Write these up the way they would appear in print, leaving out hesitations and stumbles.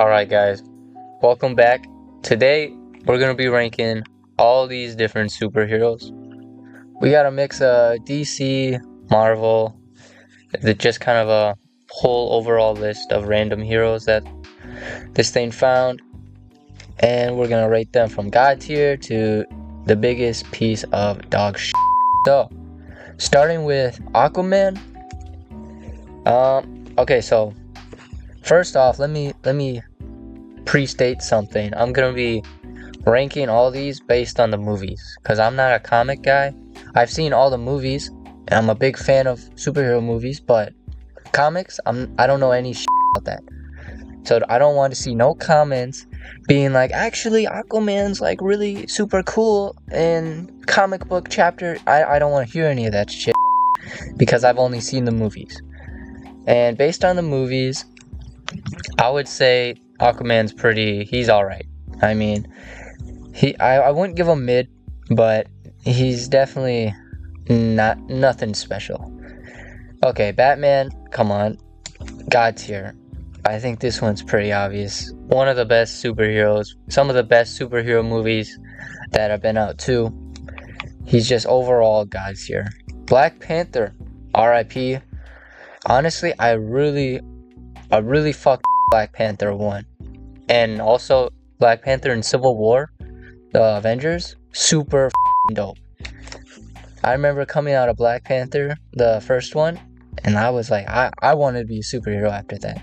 Alright guys, welcome back. Today we're going to be ranking all these different superheroes. We got a mix of DC, Marvel, just kind of a whole overall list of random heroes that this thing found. And we're going to rate them from God tier to the biggest piece of dog shit. So, starting with Aquaman. Okay, so first off, let me pre-state something. I'm gonna be ranking all these based on the movies, because I'm not a comic guy. I've seen all the movies, and I'm a big fan of superhero movies, but comics, I don't know any shit about that. So I don't want to see no comments being like, actually, Aquaman's like really super cool in comic book chapter. I don't want to hear any of that shit, because I've only seen the movies. And based on the movies, I would say Aquaman's he's alright. I mean, I wouldn't give him mid, but he's definitely nothing special. Okay, Batman, come on. God tier. I think this one's pretty obvious. One of the best superheroes, some of the best superhero movies that have been out too. He's just overall God tier. Black Panther, RIP. Honestly, I really fucked Black Panther 1. And also, Black Panther in Civil War, the Avengers, super dope. I remember coming out of Black Panther, the first one, and I was like, I wanted to be a superhero after that.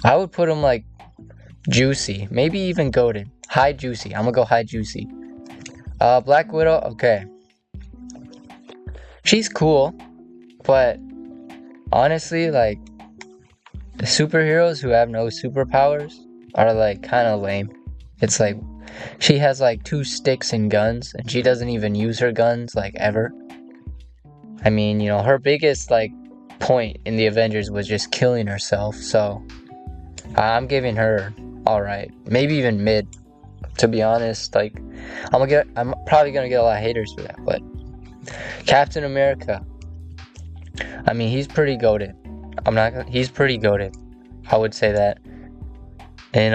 I would put him like juicy, maybe even goated. High juicy. I'm gonna go high juicy. Black Widow, okay. She's cool, but honestly, like, the superheroes who have no superpowers are like kind of lame. It's like she has like 2 sticks and guns, and she doesn't even use her guns like ever. I mean, you know, her biggest like point in the Avengers was just killing herself. So I'm giving her alright, maybe even mid. To be honest, like I'm probably gonna get a lot of haters for that, but Captain America. I mean, he's pretty goated. He's pretty goated. I would say that. In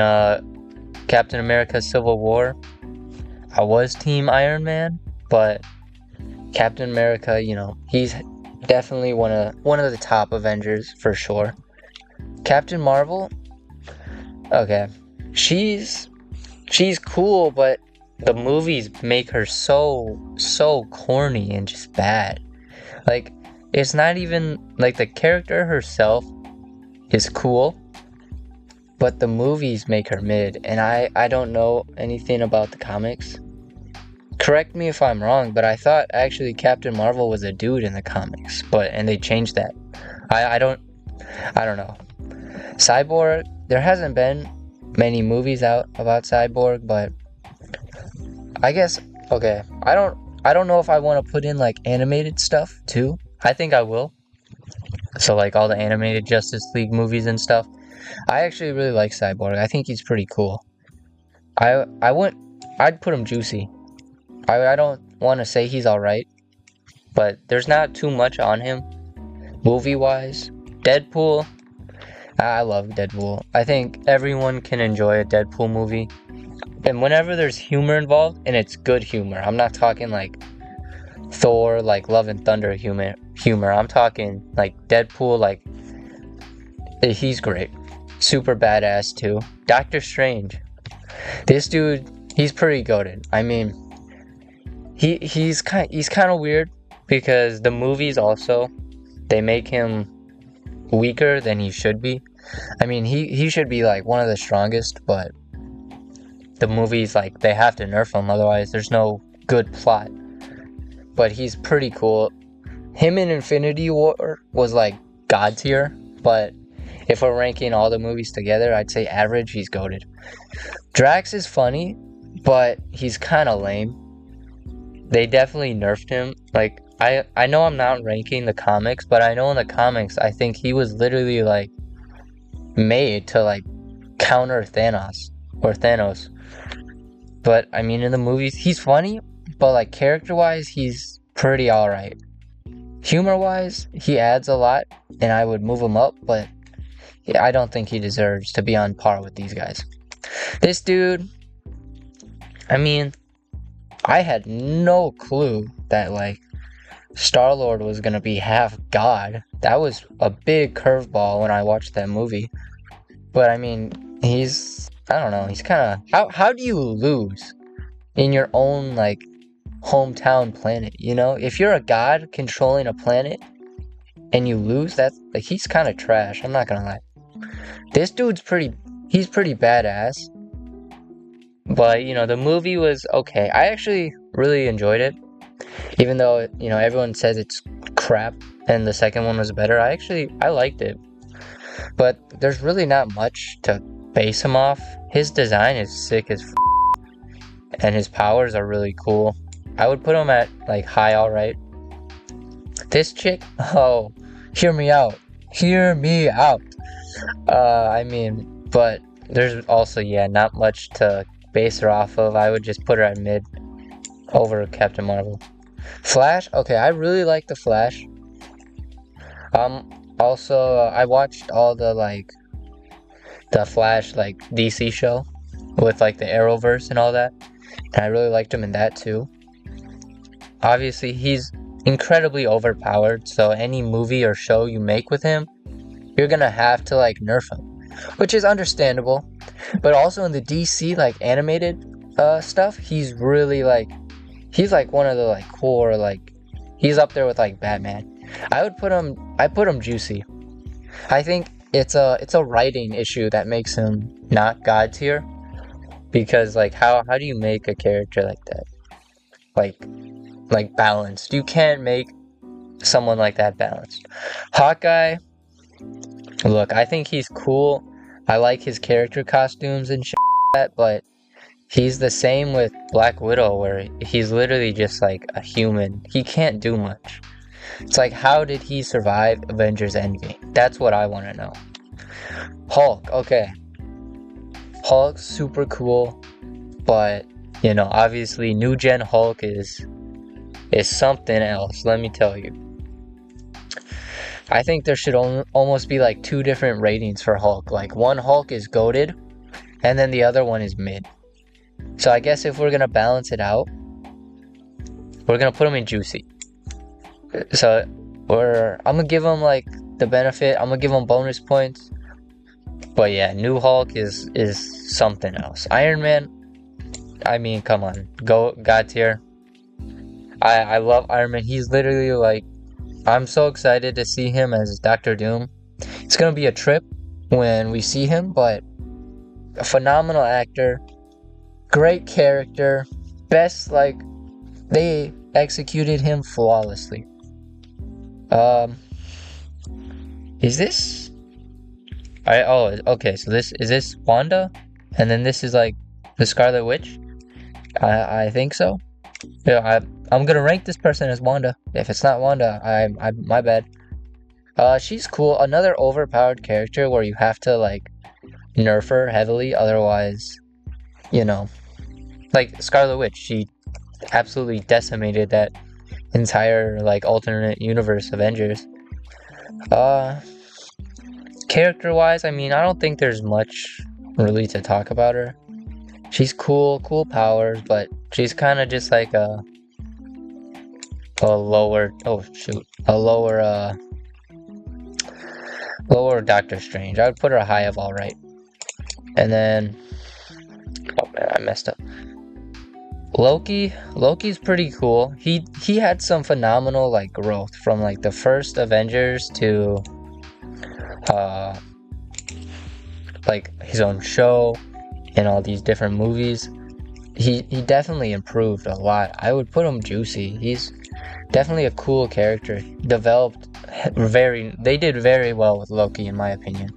Captain America Civil War, I was Team Iron Man, but Captain America, you know, he's definitely one of the top Avengers for sure. Captain Marvel, okay, she's cool, but the movies make her so corny and just bad. Like, it's not even like the character herself is cool, but the movies make her mid, and I don't know anything about the comics. Correct me if I'm wrong, but I thought actually Captain Marvel was a dude in the comics, and they changed that. I don't know. Cyborg, there hasn't been many movies out about Cyborg, but I guess, okay, I don't know if I want to put in like animated stuff too. I think I will. So like all the animated Justice League movies and stuff. I actually really like Cyborg. I think he's pretty cool. I'd put him juicy. I don't want to say he's alright, but there's not too much on him movie wise. Deadpool, I love Deadpool. I think everyone can enjoy a Deadpool movie. And whenever there's humor involved, and it's good humor, I'm not talking like Thor, like Love and Thunder humor. I'm talking like Deadpool, like he's great. Super badass too. Doctor Strange. This dude, he's pretty goated. I mean, he's kind of weird, because the movies also, they make him weaker than he should be. I mean, he should be like one of the strongest, but the movies, like, they have to nerf him, otherwise there's no good plot. But he's pretty cool. Him in Infinity War was like God tier, but if we're ranking all the movies together, I'd say average. He's goated. Drax is funny, but he's kind of lame. They definitely nerfed him. Like, I know I'm not ranking the comics, but I know in the comics, I think he was literally like made to like counter Thanos. But I mean, in the movies, he's funny, but like character-wise, he's pretty alright. Humor-wise, he adds a lot, and I would move him up, but I don't think he deserves to be on par with these guys. This dude, I mean, I had no clue that like Star-Lord was gonna be half god. That was a big curveball when I watched that movie. But I mean, I don't know, he's kind of, how do you lose in your own like hometown planet, you know? If you're a god controlling a planet and you lose, that's like, he's kind of trash, I'm not gonna lie. This dude's he's pretty badass. But, you know, the movie was okay. I actually really enjoyed it. Even though, you know, everyone says it's crap and the second one was better, I liked it. But there's really not much to base him off. His design is sick as f, and his powers are really cool. I would put him at, like, high alright. This chick, oh, hear me out. Hear me out. I mean, but there's also, yeah, not much to base her off of. I would just put her at mid over Captain Marvel. Flash, okay, I really like the Flash. Also, I watched all the Flash, like, DC show with, like, the Arrowverse and all that, and I really liked him in that, too. Obviously, he's incredibly overpowered, so any movie or show you make with him, you're gonna have to, like, nerf him, which is understandable. But also in the DC, like, animated stuff, he's really, like, he's, like, one of the, like, core, like, he's up there with, like, Batman. I put him juicy. I think it's a writing issue that makes him not god tier, because, like, how do you make a character like that? Like balanced. You can't make someone like that balanced. Hawkeye, look, I think he's cool. I like his character costumes and shit like that, but he's the same with Black Widow, where he's literally just like a human. He can't do much. It's like, how did he survive Avengers Endgame? That's what I want to know. Hulk, okay. Hulk's super cool, but, you know, obviously new gen Hulk is something else, let me tell you. I think there should almost be like two different ratings for Hulk. Like, one Hulk is goated, and then the other one is mid. So I guess if we're gonna balance it out, we're gonna put him in juicy. So I'm gonna give him like the benefit. I'm gonna give him bonus points. But yeah, new Hulk is something else. Iron Man, I mean, come on, god tier. I love Iron Man. He's literally like, I'm so excited to see him as Doctor Doom. It's gonna be a trip when we see him, but a phenomenal actor, great character, best, like, they executed him flawlessly. Is this? Okay, so is this Wanda? And then this is like the Scarlet Witch? I think so. Yeah, I'm gonna rank this person as Wanda. If it's not Wanda, I my bad. She's cool. Another overpowered character where you have to like nerf her heavily, otherwise, you know, like Scarlet Witch, she absolutely decimated that entire like alternate universe Avengers. Character wise, I mean, I don't think there's much really to talk about her. She's cool powers, but she's kind of just like a lower Doctor Strange. I would put her a high of alright. And then, oh man, I messed up. Loki's pretty cool. He had some phenomenal like growth from like the first Avengers to like his own show and all these different movies. He definitely improved a lot. I would put him juicy. He's definitely a cool character. They did very well with Loki, in my opinion.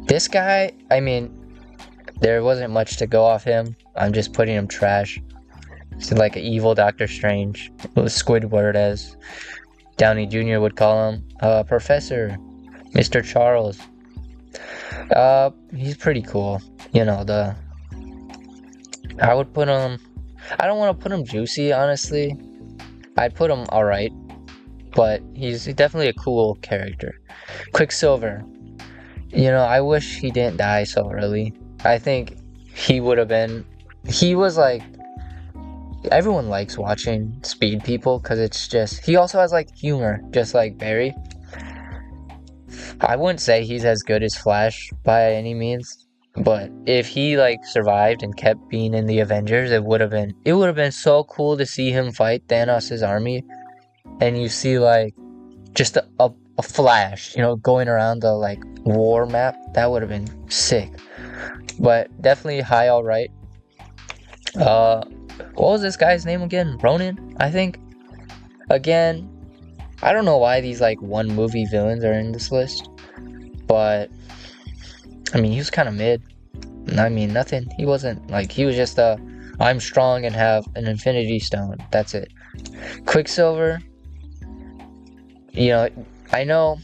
This guy, I mean, there wasn't much to go off him. I'm just putting him trash. He's like an evil Doctor Strange. Squidward, as Downey Jr. would call him. Professor, Mr. Charles. He's pretty cool. You know, I would put him, I don't want to put him juicy, honestly. I'd put him alright, but he's definitely a cool character. Quicksilver. You know, I wish he didn't die so early. I think he would have been. He was like. Everyone likes watching speed people because it's just. He also has like humor, just like Barry. I wouldn't say he's as good as Flash by any means, but if he like survived and kept being in the Avengers, it would have been so cool to see him fight Thanos' army, and you see like just a Flash, going around the like war map. That would have been sick. But definitely high all right. What was this guy's name again? Ronan, I think. Again, I don't know why these like one movie villains are in this list, but I mean he was kind of mid. I mean nothing. He wasn't like he was just I'm strong and have an Infinity Stone. That's it. Quicksilver. I know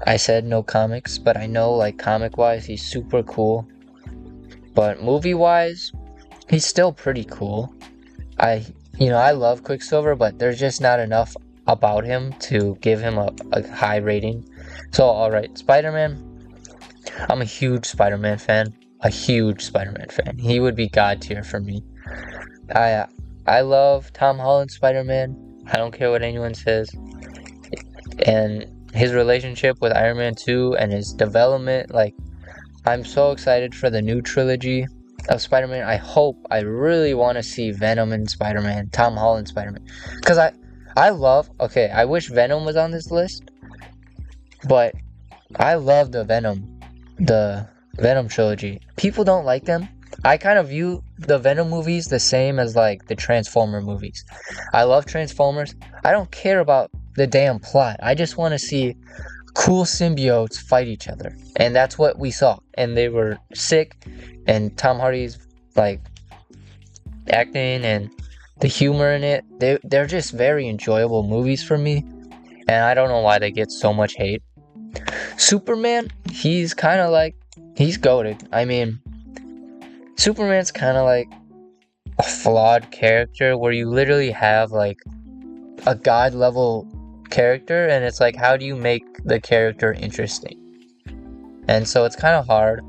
I said no comics, but I know like comic wise he's super cool. But movie wise, he's still pretty cool. I love Quicksilver, but there's just not enough about him to give him a high rating. So alright, Spider-Man. I'm a huge Spider-Man fan. He would be God tier for me. I love Tom Holland's Spider-Man. I don't care what anyone says. And his relationship with Iron Man 2 and his development, like, I'm so excited for the new trilogy of Spider-Man. I really want to see Venom and Spider-Man, Tom Holland Spider-Man. Because I wish Venom was on this list, but I love the Venom trilogy. People don't like them. I kind of view the Venom movies the same as like the Transformer movies. I love Transformers. I don't care about the damn plot. I just want to see cool symbiotes fight each other. And that's what we saw. And they were sick. And Tom Hardy's like acting and the humor in it. They're just very enjoyable movies for me. And I don't know why they get so much hate. Superman, he's kind of like, he's goated. I mean, Superman's kind of like a flawed character where you literally have like a god level character, and it's like, how do you make the character interesting? And so it's kind of hard,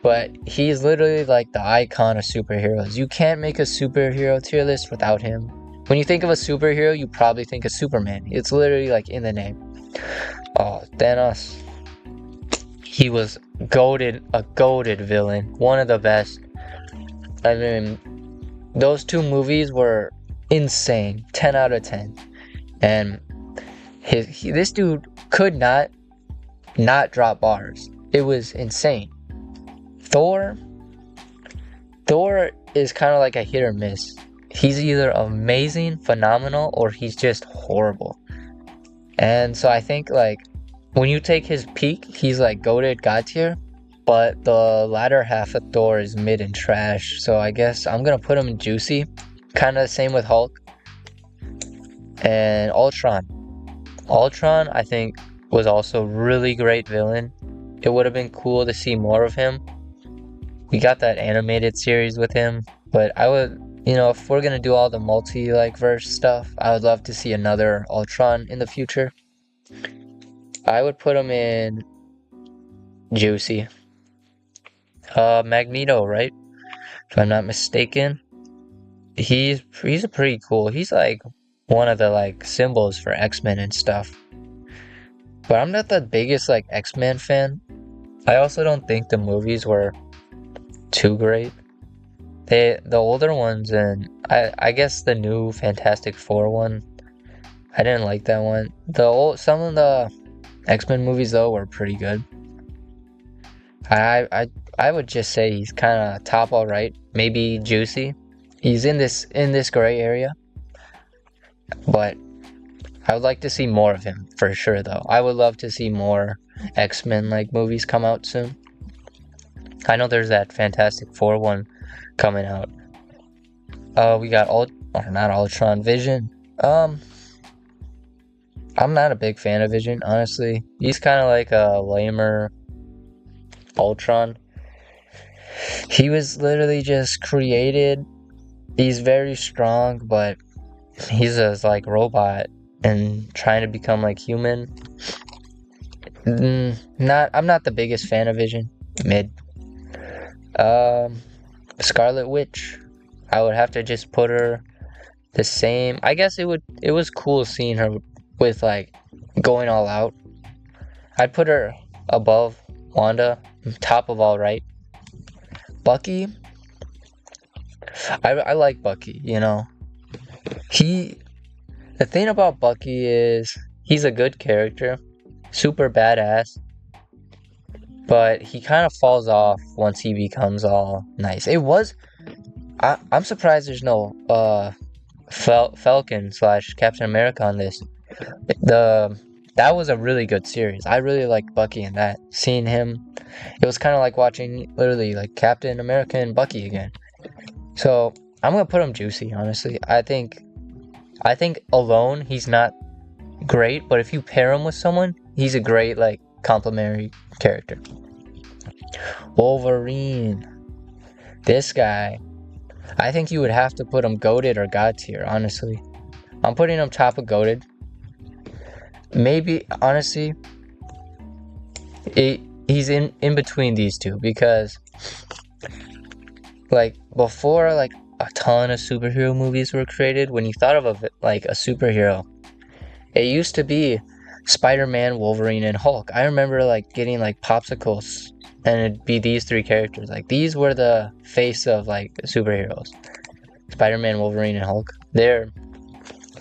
but he's literally like the icon of superheroes. You can't make a superhero tier list without him. When you think of a superhero, you probably think of Superman. It's literally like in the name. Oh, Thanos. He was a goated villain. One of the best. I mean, those two movies were insane. 10 out of 10. And this dude could not drop bars. It was insane. Thor is kind of like a hit or miss. He's either amazing, phenomenal, or he's just horrible. And so I think like when you take his peak, he's like goated god tier. But the latter half of Thor is mid and trash. So I guess I'm gonna put him in juicy. Kind of the same with Hulk. And Ultron. Ultron, I think, was also really great villain. It would have been cool to see more of him. We got that animated series with him. But I would, if we're gonna do all the verse stuff, I would love to see another Ultron in the future. I would put him in juicy. Magneto, right? If I'm not mistaken. He's a pretty cool. He's like one of the like symbols for X-Men and stuff. But I'm not the biggest like X-Men fan. I also don't think the movies were too great. The older ones, and I guess the new Fantastic Four one, I didn't like that one. Some of the X-Men movies though were pretty good. I would just say he's kind of top all right, maybe juicy. He's in this gray area, but I would like to see more of him for sure. Though I would love to see more X-Men like movies come out soon. I know there's that Fantastic Four one coming out. We got not Ultron, Vision. I'm not a big fan of Vision, honestly. He's kind of like a lamer Ultron. He was literally just created. He's very strong, but he's a like robot and trying to become like human. I'm not the biggest fan of Vision. Mid. Scarlet Witch. I would have to just put her the same. I guess it was cool seeing her with like going all out. I'd put her above Wanda, top of all right. Bucky, I like Bucky, you know. The thing about Bucky is he's a good character, super badass, but he kind of falls off once he becomes all nice. I'm surprised there's no Falcon / Captain America on this. That was a really good series. I really liked Bucky in that. Seeing him, it was kind of like watching literally like Captain America and Bucky again. So I'm gonna put him juicy. Honestly, I think alone he's not great, but if you pair him with someone, he's a great like complementary character. Wolverine, this guy, I think you would have to put him goated or god tier. Honestly, I'm putting him top of goated. Maybe honestly, he's in between these two because like before like a ton of superhero movies were created, when you thought of a superhero, it used to be Spider-Man, Wolverine, and Hulk. I remember like getting like popsicles and it'd be these three characters. Like these were the face of like superheroes. Spider-Man, Wolverine, and Hulk. They're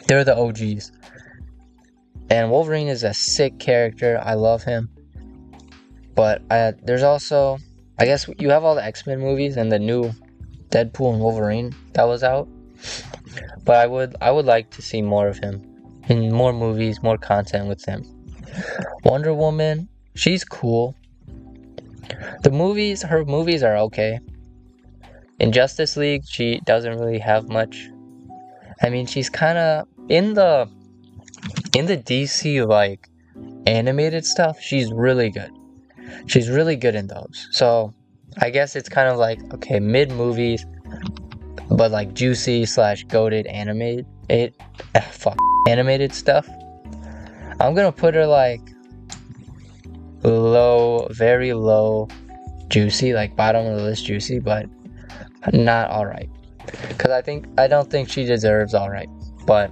the OGs. And Wolverine is a sick character. I love him. But there's also, I guess you have all the X-Men movies and the new Deadpool and Wolverine that was out. But I would like to see more of him in more movies, more content with him. Wonder Woman, she's cool. Her movies are okay. In Justice League, she doesn't really have much. I mean, she's kind of in the DC like animated stuff. She's really good. She's really good in those. So I guess it's kind of like okay, mid movies, but like juicy / goated animated stuff. I'm gonna put her like low, very low, juicy, like bottom of the list juicy, but not alright. Because I don't think she deserves alright. But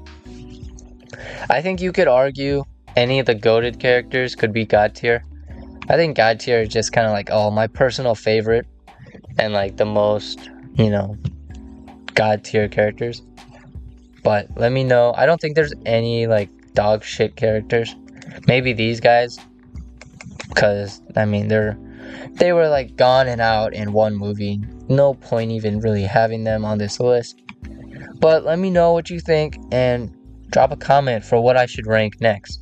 I think you could argue any of the goated characters could be god tier. I think god tier is just kind of like, oh, my personal favorite and like the most, god tier characters. But let me know. I don't think there's any like dog shit characters. Maybe these guys, because I mean they were like gone and out in one movie. No point even really having them on this list. But let me know what you think and drop a comment for what I should rank next.